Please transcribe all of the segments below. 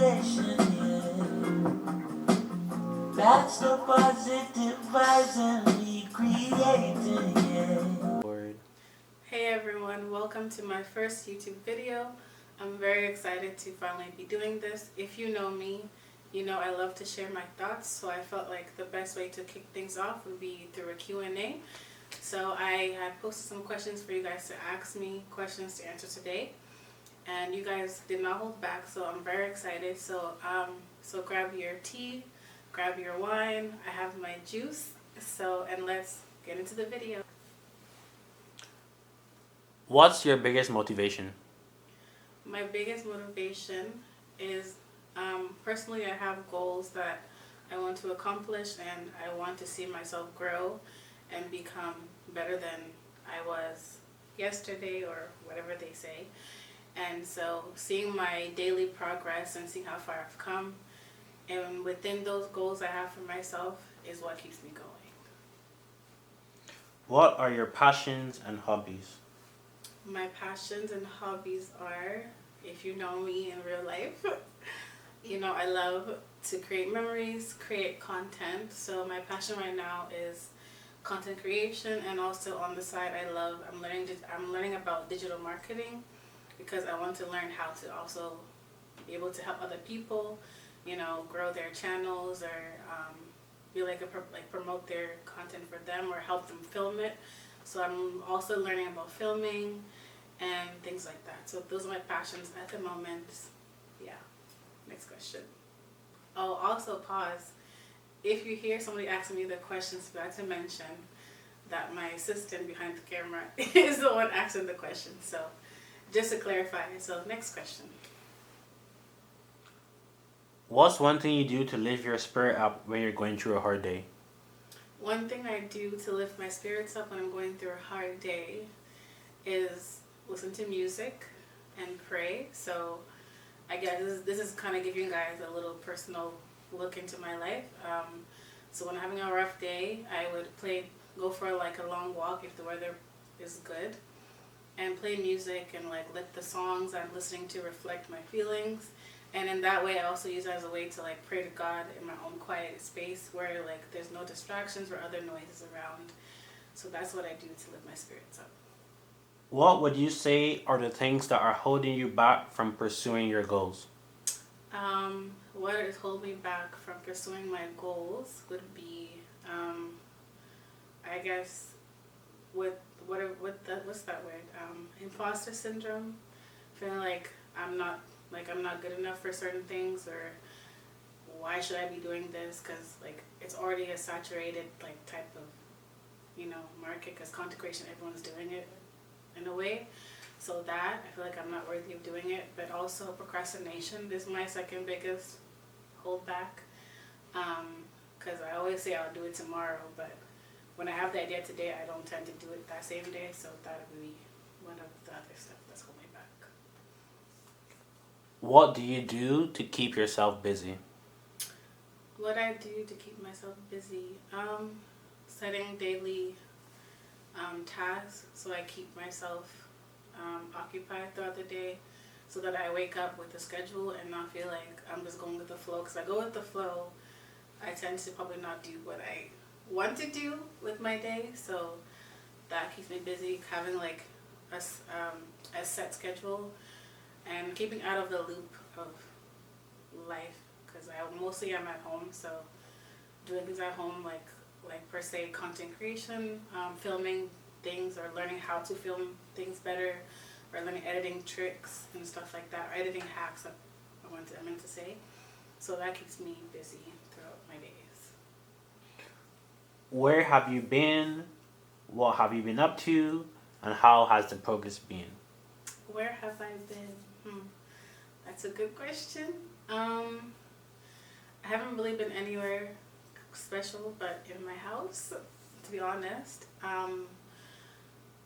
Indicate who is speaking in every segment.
Speaker 1: motivation, yeah. That's the positive vibes and me creating, yeah.
Speaker 2: Hey everyone, welcome to my first YouTube video. I'm very excited to finally be doing this. If you know me, you know I love to share my thoughts, so I felt like the best way to kick things off would be through a Q&A. So I had posted some questions for you guys to ask me, questions to answer today. And you guys did not hold back, so I'm very excited. So grab your tea, grab your wine. I have my juice. And let's get into the video.
Speaker 3: What's your biggest motivation?
Speaker 2: My biggest motivation is personally I have goals that I want to accomplish, and I want to see myself grow and become better than I was yesterday, or whatever they say. And so seeing my daily progress and seeing how far I've come, and within those goals I have for myself, is what keeps me going.
Speaker 3: What are your passions and hobbies?
Speaker 2: My passions and hobbies are, if you know me in real life, you know I love to create memories, create content. So my passion right now is content creation, and also on the side I'm learning about digital marketing, because I want to learn how to also be able to help other people, you know, grow their channels, or be like promote their content for them, or help them film it. So I'm also learning about filming and things like that. So those are my passions at the moment. Yeah. Next question. Oh, also pause. If you hear somebody asking me the questions, forgot to mention that my assistant behind the camera is the one asking the question. So just to clarify. So next question.
Speaker 3: What's one thing you do to lift your spirit up when you're going through a hard day?
Speaker 2: One thing I do to lift my spirits up when I'm going through a hard day is listen to music and pray. So I guess this is kind of giving you guys a little personal look into my life. So when I'm having a rough day, I would go for like a long walk if the weather is good, and play music and like let the songs I'm listening to reflect my feelings. And in that way, I also use it as a way to like pray to God in my own quiet space, where like there's no distractions or other noises around. So that's what I do to lift my spirits up.
Speaker 3: What would you say are the things that are holding you back from pursuing your goals?
Speaker 2: What is holding me back from pursuing my goals would be, I guess, what's that word? Imposter syndrome. Feeling like I'm not good enough for certain things, or why should I be doing this? Because like it's already a saturated like type of, you know, market, because content creation, everyone's doing it in a way. So that I feel like I'm not worthy of doing it. But also procrastination is my second biggest holdback, because I always say I'll do it tomorrow, but when I have the idea today, I don't tend to do it that same day. So that would be one of the other stuff that's holding me back.
Speaker 3: What do you do to keep yourself busy?
Speaker 2: What I do to keep myself busy, setting daily tasks, so I keep myself occupied throughout the day, so that I wake up with a schedule and not feel like I'm just going with the flow. Because I go with the flow, I tend to probably not do what I want to do with my day. So that keeps me busy, having like a set schedule, and keeping out of the loop of life, because I mostly am at home. So doing things at home, like per se content creation, filming things, or learning how to film things better, or learning editing tricks and stuff like that, or editing hacks, I meant to say. So that keeps me busy throughout my days.
Speaker 3: Where have you been? What have you been up to? And how has the progress been?
Speaker 2: Where have I been? That's a good question. I haven't really been anywhere special, but in my house, to be honest.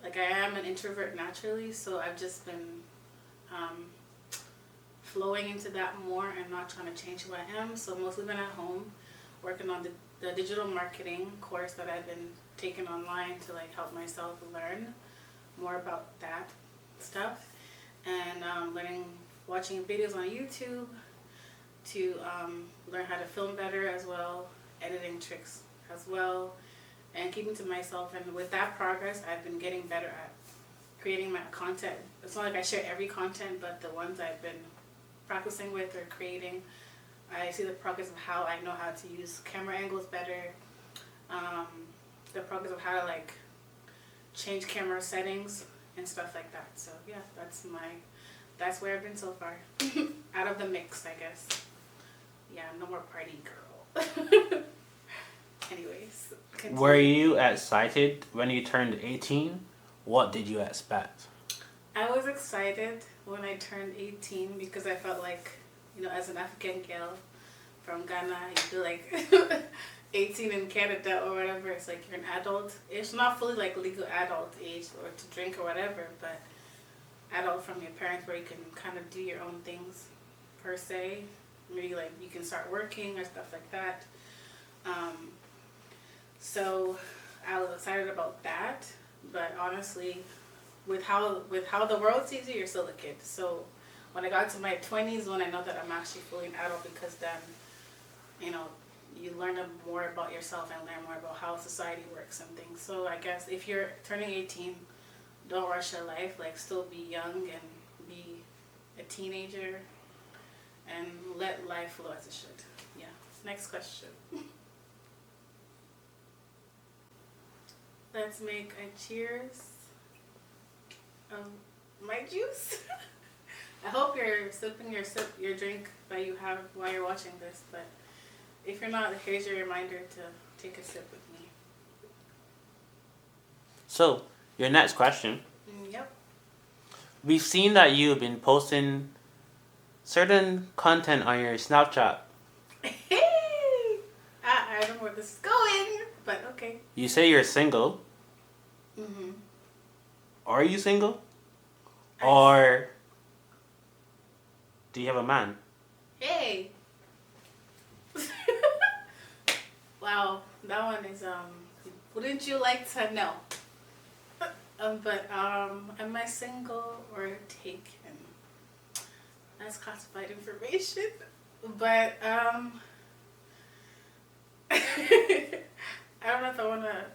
Speaker 2: Like I am an introvert naturally, so I've just been flowing into that more and not trying to change who I am. So mostly been at home, working on the digital marketing course that I've been taking online to like help myself learn more about that stuff, and watching videos on YouTube, to learn how to film better as well, editing tricks as well, and keeping to myself. And with that progress, I've been getting better at creating my content. It's not like I share every content, but the ones I've been practicing with or creating, I see the progress of how I know how to use camera angles better, the progress of how to like change camera settings and stuff like that. So yeah, that's where I've been so far. Out of the mix, I guess. Yeah, no more party girl. Anyways, continue.
Speaker 3: Were you excited when you turned 18? What did you expect?
Speaker 2: I was excited when I turned 18 because I felt like, as an African girl from Ghana, you feel like 18 in Canada or whatever, it's like you're an adult. It's not fully like legal adult age or to drink or whatever, but adult from your parents where you can kind of do your own things per se. Maybe like you can start working or stuff like that. So I was excited about that, but honestly, with how the world sees you, you're still a kid. So when I got to my 20s, when I know that I'm actually fully an adult, because then, you learn more about yourself and learn more about how society works and things. So I guess if you're turning 18, don't rush your life. Like, still be young and be a teenager and let life flow as it should. Yeah. Next question. Let's make a cheers of my juice. I hope you're sipping your drink that you have while you're watching this, but if you're not, here's your reminder to take a sip with me.
Speaker 3: So, your next question.
Speaker 2: Yep.
Speaker 3: We've seen that you've been posting certain content on your Snapchat.
Speaker 2: Hey! I don't know where this is going, but okay.
Speaker 3: You say you're single.
Speaker 2: Mm-hmm.
Speaker 3: Are you single? Or do you have a man?
Speaker 2: Hey! Wow, that one is, wouldn't you like to know? But am I single or taken? That's classified information. But, I don't know if I want to...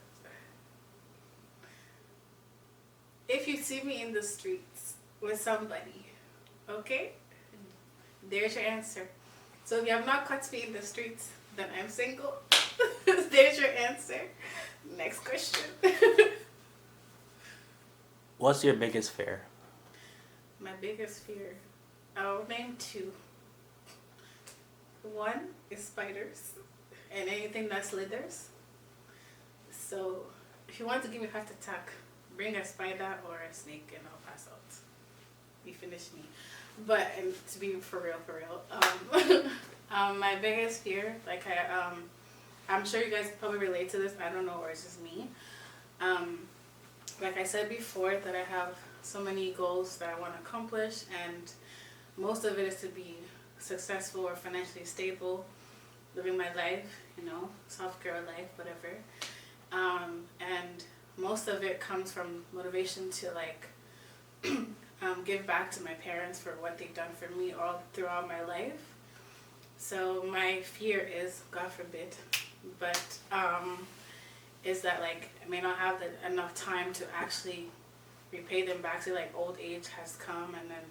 Speaker 2: If you see me in the streets with somebody, okay? There's your answer. So if you have not caught me in the streets, then I'm single. There's your answer. Next question.
Speaker 3: What's your biggest fear?
Speaker 2: My biggest fear. I'll name two. One is spiders and anything that slithers. So if you want to give me a heart attack, bring a spider or a snake and I'll pass out. You finish me. But, and to be for real, my biggest fear, like I'm sure you guys probably relate to this, I don't know, or it's just me. Like I said before, that I have so many goals that I want to accomplish, and most of it is to be successful or financially stable, living my life, self-care life, whatever. And most of it comes from motivation to like give back to my parents for what they've done for me all throughout my life. So my fear is, God forbid, but is that like I may not have enough time to actually repay them back. So like old age has come, and then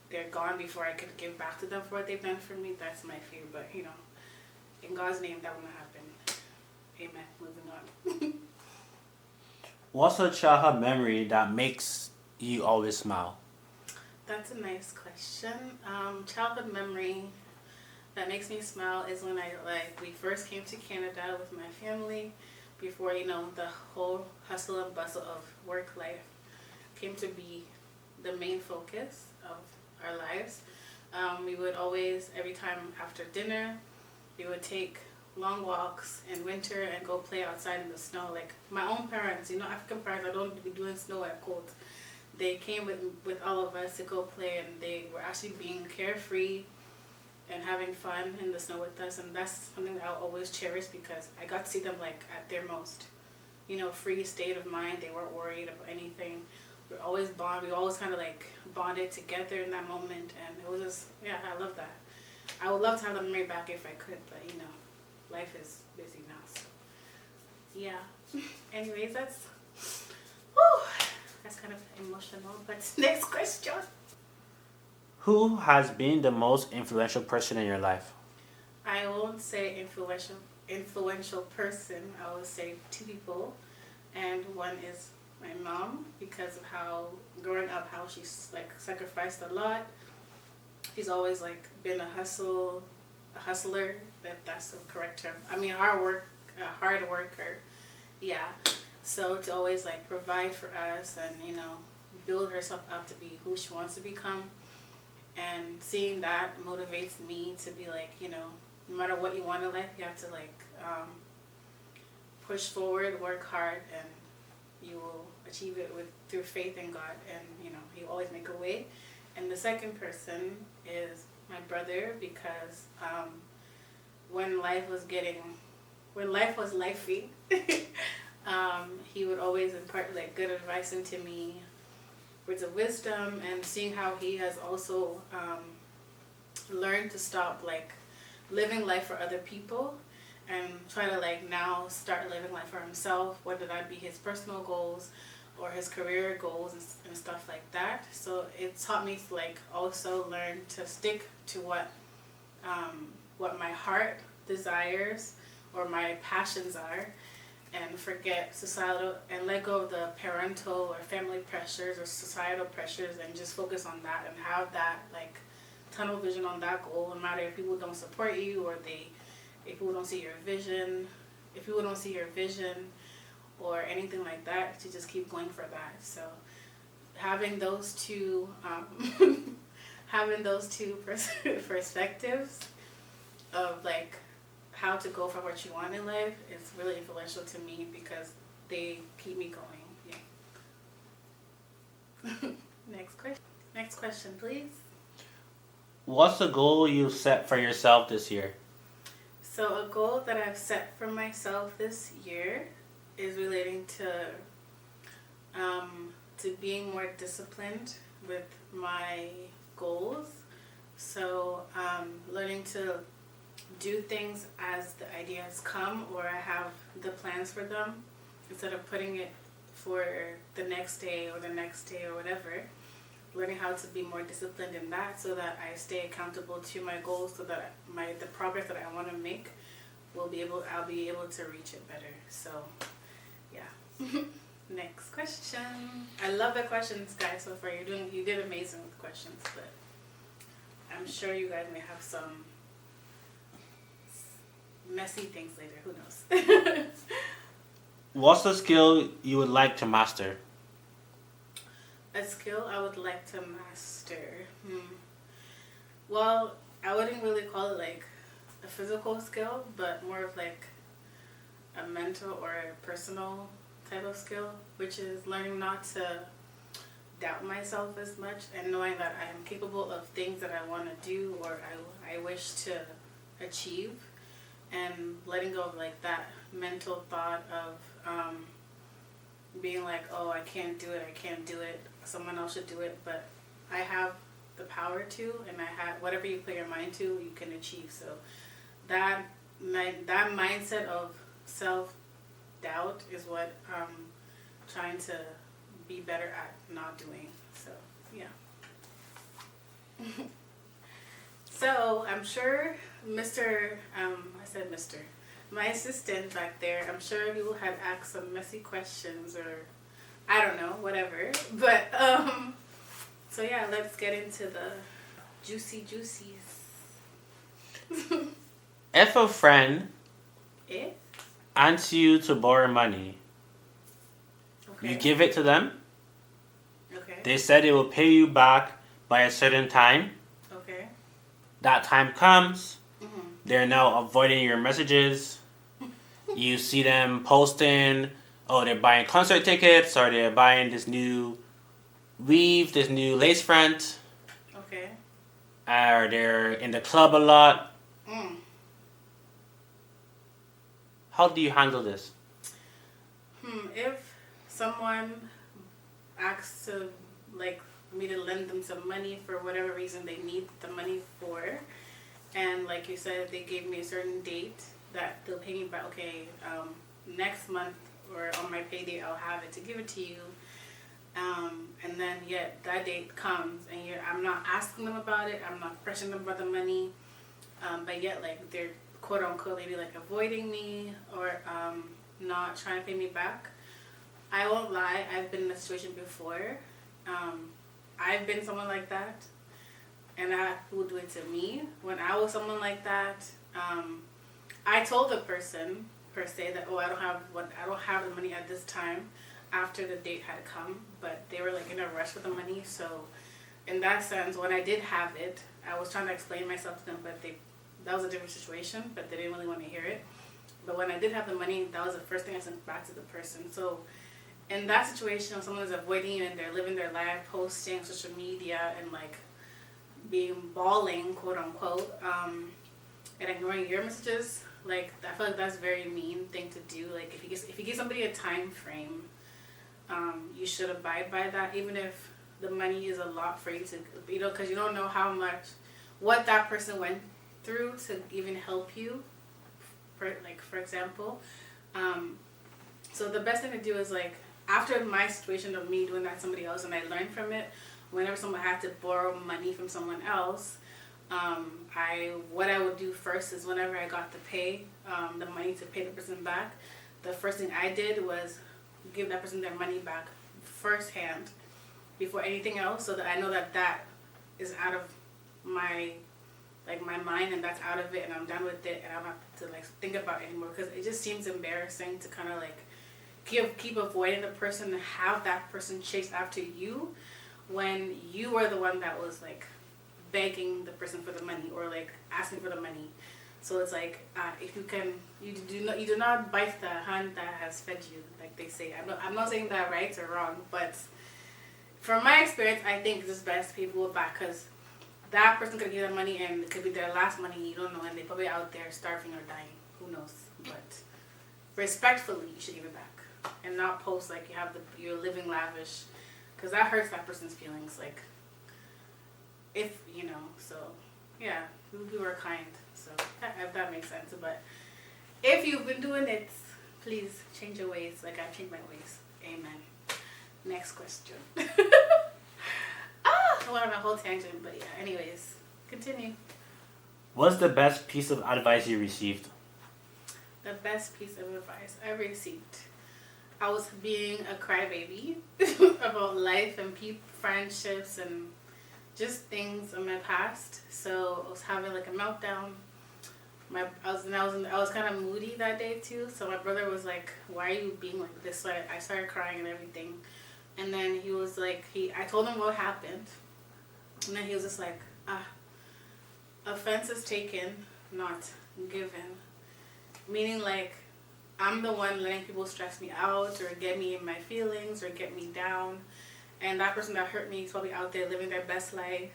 Speaker 2: they're gone before I could give back to them for what they've done for me. That's my fear, but in God's name, that will not happen. Amen. Moving on.
Speaker 3: What's a childhood memory that makes you always smile?
Speaker 2: That's a nice question. Childhood memory that makes me smile is when we first came to Canada with my family, before the whole hustle and bustle of work life came to be the main focus of our lives. We would always, every time after dinner, we would take long walks in winter and go play outside in the snow. Like my own parents, African parents, I don't be doing snow and cold. They came with all of us to go play, and they were actually being carefree and having fun in the snow with us, and that's something that I'll always cherish because I got to see them like at their most, free state of mind. They weren't worried about anything. We always kind of like bonded together in that moment, and it was just, I love that. love to have the memory back if I could, but you know, life is busy now. So yeah. Anyways, that's kind of emotional. But next question.
Speaker 3: Who has been the most influential person in your life?
Speaker 2: I won't say influential person. I will say two people, and one is my mom, because of how growing up, how she's like sacrificed a lot. She's always like been a hustler. That's the correct term. I mean, hard worker. Yeah. So to always like provide for us and, you know, build herself up to be who she wants to become. And seeing that motivates me to be like, you know, no matter what you want in life, you have to like push forward, work hard, and you will achieve it through faith in God. And, you know, He always make a way. And the second person is my brother, because when life was lifey, he would always impart like good advice into me, words of wisdom, and seeing how he has also learned to stop like living life for other people and try to like now start living life for himself, whether that be his personal goals or his career goals and stuff like that. So it taught me to like also learn to stick to what my heart desires or my passions are, and forget societal and let go of the parental or family pressures or societal pressures, and just focus on that and have that like tunnel vision on that goal, no matter if people don't support you or if people don't see your vision, or anything like that, to just keep going for that. So having those two perspectives of like how to go for what you want in life is really influential to me, because they keep me going. Yeah. Next question, please.
Speaker 3: What's the goal you set for yourself this year?
Speaker 2: So a goal that I've set for myself this year is relating to being more disciplined with my goals. So learning to do things as the ideas come, or I have the plans for them, instead of putting it for the next day or whatever. Learning how to be more disciplined in that, so that I stay accountable to my goals, so that the progress that I want to make I'll be able to reach it better. So yeah. Next question. I love the questions, guys. So far you did amazing with questions, but I'm sure you guys may have some messy things later. Who knows?
Speaker 3: What's the skill you would like to master?
Speaker 2: A skill I would like to master. Well, I wouldn't really call it like a physical skill, but more of like a mental or a personal type of skill, which is learning not to doubt myself as much, and knowing that I am capable of things that I want to do or I wish to achieve, and letting go of like that mental thought of being like, oh, I can't do it, someone else should do it, but I have the power to, and I have whatever you put your mind to, you can achieve. So that mindset of self-doubt is what I'm trying to be better at not doing. So yeah. So I'm sure my assistant back there, I'm sure he will have asked some messy questions, or I don't know, whatever. But so yeah, let's get into the juicies.
Speaker 3: If a friend asks you to borrow money,
Speaker 2: Okay.
Speaker 3: you give it to them.
Speaker 2: Okay.
Speaker 3: They said they will pay you back by a certain time.
Speaker 2: Okay.
Speaker 3: That time comes.
Speaker 2: Mm-hmm.
Speaker 3: They're now avoiding your messages. You see them posting, oh, they're buying concert tickets, or they're buying this new weave, this new lace front.
Speaker 2: Okay.
Speaker 3: Or they're in the club a lot. How do you handle this?
Speaker 2: If someone asks to like me to lend them some money for whatever reason they need the money for, And like you said, they gave me a certain date that they'll pay me back. Okay, next month or on my payday, I'll have it to give it to you. And then yet that date comes, and I'm not asking them about it. I'm not pressuring them about the money. But yet, like, they're quote unquote maybe like avoiding me or not trying to pay me back. I won't lie, I've been in a situation before. I've been someone like that, and I had people do it to me. When I was someone like that, I told the person per se that, oh, I don't have the money at this time, after the date had come, but they were like in a rush with the money. So in that sense, when I did have it, I was trying to explain myself to them, but that was a different situation, but they didn't really want to hear it. But when I did have the money, that was the first thing I sent back to the person. So in that situation, when someone is avoiding you and they're living their life, posting on social media and like being bawling, quote unquote, and ignoring your messages, like, I feel like that's a very mean thing to do. Like, if you give somebody a time frame, you should abide by that, even if the money is a lot for you to, because you don't know what that person went through to even help you. For example, so the best thing to do is, like, after my situation of me doing that to somebody else, and I learned from it, whenever someone had to borrow money from someone else, what I would do first is whenever I got the money to pay the person back, the first thing I did was give that person their money back firsthand before anything else, so that I know that is out of my mind, and that's out of it, and I'm done with it, and I don't have to like think about it anymore, because it just seems embarrassing to kind of like keep avoiding the person and have that person chase after you when you were the one that was like begging the person for the money or like asking for the money. So it's like, if you do not bite the hand that has fed you, like they say. I'm not saying that right or wrong, but from my experience, I think it's best to pay people back, because that person could give them money and it could be their last money, you don't know, and they're probably out there starving or dying. Who knows? But respectfully, you should give it back and not post like you're living lavish, because that hurts that person's feelings. Like, so yeah, we were kind. So if that makes sense. But if you've been doing it, please change your ways like I've changed my ways. Amen. Next question. I went on a whole tangent, but yeah, anyways, continue.
Speaker 3: What's the best piece of advice you received?
Speaker 2: The best piece of advice I received. I was being a crybaby about life and friendships and just things in my past. So I was having like a meltdown. I was kind of moody that day too. So my brother was like, "Why are you being like this?" So I started crying and everything. And then he was like, I told him what happened. And then he was just like, offense is taken, not given. Meaning, like, I'm the one letting people stress me out or get me in my feelings or get me down. And that person that hurt me is probably out there living their best life,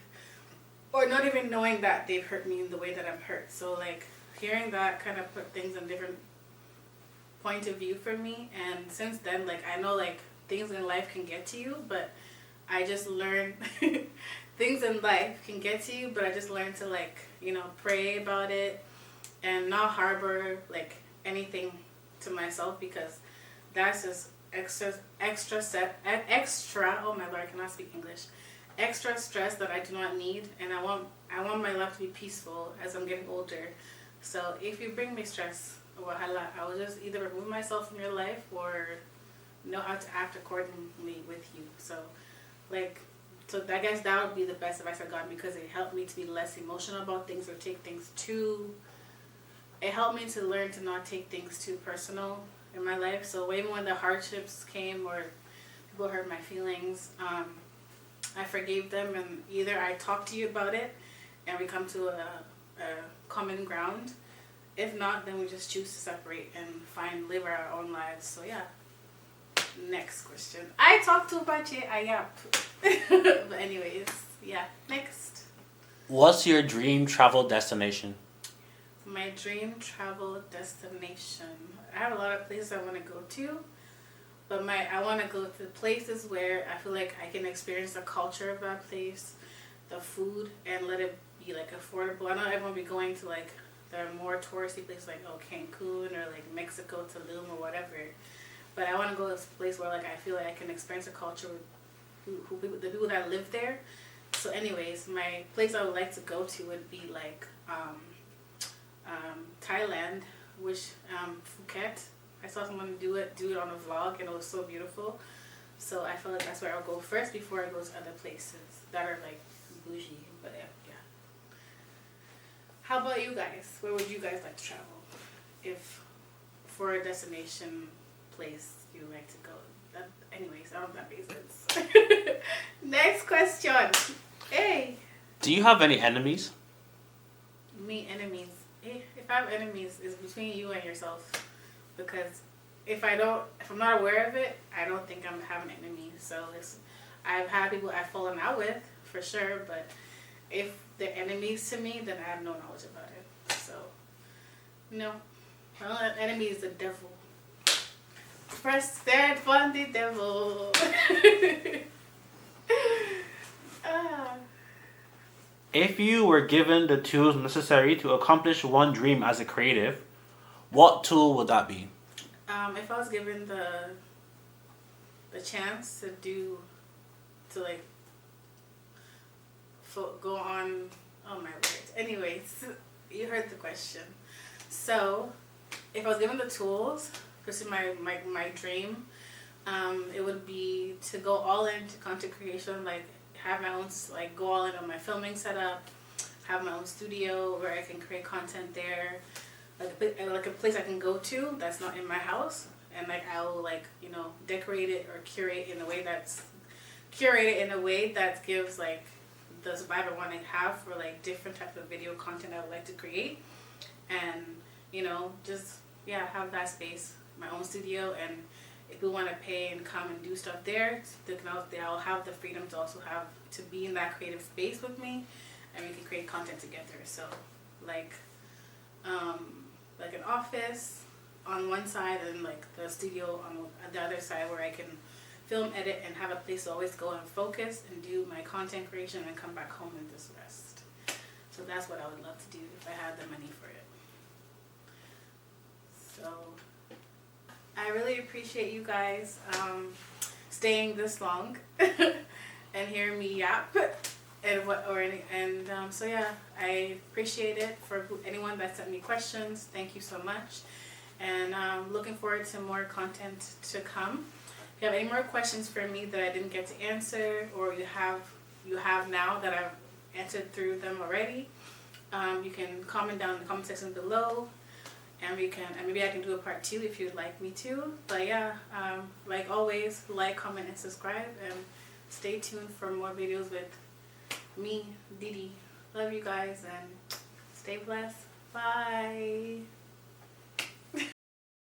Speaker 2: or not even knowing that they've hurt me in the way that I'm hurt. So, like, hearing that kind of put things in different point of view for me. And since then, like, I know, like, things in life can get to you, but I just learned things in life can get to you, but I just learned to, like, pray about it and not harbor like anything to myself, because that's just extra oh my Lord, I cannot speak English, extra stress that I do not need. And I want my life to be peaceful as I'm getting older. So if you bring me stress, I will just either remove myself from your life or know how to act accordingly with you. So I guess that would be the best advice I got, because it helped me to be less emotional about things or take things it helped me to learn to not take things too personal in my life. So even when the hardships came or people hurt my feelings, I forgave them, and either I talk to you about it and we come to a common ground. If not, then we just choose to separate and live our own lives. So yeah. Next question. I talked too much. I yap. But anyways, yeah. Next.
Speaker 3: What's your dream travel destination?
Speaker 2: My dream travel destination. I have a lot of places I want to go to, but I want to go to places where I feel like I can experience the culture of that place, the food, and let it be like affordable. I know everyone will be going to like the more touristy places like Cancun or like Mexico, Tulum or whatever. But I want to go to a place where like I feel like I can experience a culture with the people that live there. So anyways, my place I would like to go to would be like Thailand, which Phuket. I saw someone do it on a vlog, and it was so beautiful. So I feel like that's where I'll go first before I go to other places that are like bougie. But yeah. How about you guys? Where would you guys like to travel? If for a destination place you like to go. Anyways, I don't know if that makes sense. Next question. Hey.
Speaker 3: Do you have any enemies?
Speaker 2: Me enemies. If I have enemies, it's between you and yourself. Because if I'm not aware of it, I don't think I'm having enemies. So I've had people I've fallen out with for sure, but if they're enemies to me, then I have no knowledge about it. So no, my only enemy is the devil. Press stand for the devil.
Speaker 3: If you were given the tools necessary to accomplish one dream as a creative, what tool would that be?
Speaker 2: If I was given the chance to go on, oh my words. Anyways, you heard the question. So, if I was given the tools, pursue my dream, it would be to go all into content creation, like have my own, like go all in on my filming setup, have my own studio where I can create content there, like a place I can go to that's not in my house, and like I will decorate it or curate in a way that gives like the vibe I want to have for like different types of video content I would like to create, and just have that space, my own studio, and if people want to pay and come and do stuff there, I'll have the freedom to also have to be in that creative space with me, and we can create content together. So like an office on one side and like the studio on the other side where I can film, edit, and have a place to always go and focus and do my content creation and come back home and just rest. So that's what I would love to do if I had the money for it. So I really appreciate you guys staying this long and hearing me yap so yeah, I appreciate it. For anyone that sent me questions, thank you so much, and looking forward to more content to come. If you have any more questions for me that I didn't get to answer, or you have now that I've answered through them already, you can comment down in the comment section below, and maybe I can do a part 2 if you'd like me to. But yeah, like always, like, comment, and subscribe, and stay tuned for more videos with me, Didi. Love you guys, and stay blessed. Bye.